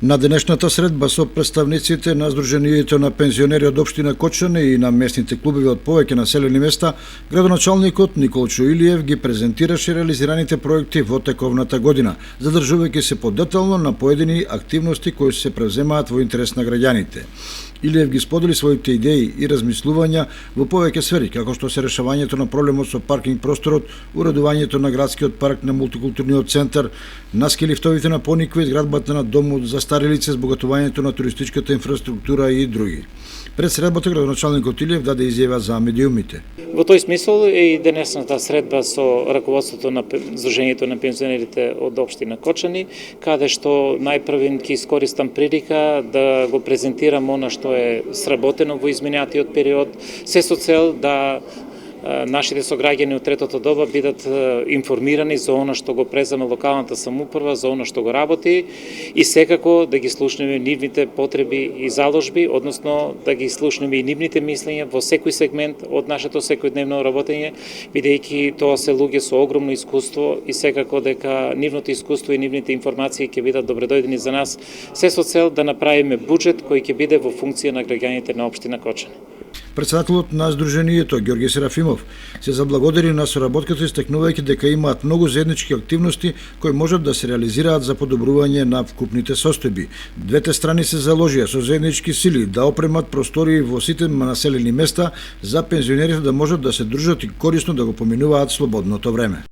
На денешната средба со представниците на Сдруженијето на пензионери од општина Кочани и на местните клубови од повеќе населени места, градоначалникот Николчо Илиев ги презентираше реализираните проекти во тековната година, задржувајќи се подетално на поедини активности кои се превземаат во интерес на граѓаните. Илиев ги сподели своите идеи и размислувања во повеќе сфери, како што се решавањето на проблемот со паркинг просторот, уредувањето на градскиот парк, на мултикултурниот центар, на ски лифтовите на Поникве, изградбата на домот за стари лица, збогатувањето на туристичката инфраструктура и други. Пред средбата градоначалникот Илиев даде изјава за медиумите. Во тој смисол е и денесната средба со раководството на Сдруженијето на пензионерите од општина Кочани, каде што најпрвен ќе искористам прилика да го презентирам она што е сработено во изминатиот период, се со цел да нашите сограѓани од третото доба бидат информирани за она што го презема локалната самоуправа, за она што го работи и секако да ги слушнеме нивните потреби и заложби, односно да ги слушнеме и нивните мислења во секој сегмент од нашето секојдневно работење, бидејќи тоа се луѓе со огромно искуство и секако дека нивното искуство и нивните информации ќе бидат добредојдени за нас, се со цел да направиме буџет кој ќе биде во функција на граѓаните на општина Кочани. Председателот на Сдруженијето Ѓорѓе Серафимов се заблагодари на соработката, истакнувајќи дека имаат многу заеднички активности кои можат да се реализираат за подобрување на вкупните состојби. Двете страни се заложија со заеднички сили да опремат простории во сите населени места за пензионерите да можат да се дружат и корисно да го поминуваат слободното време.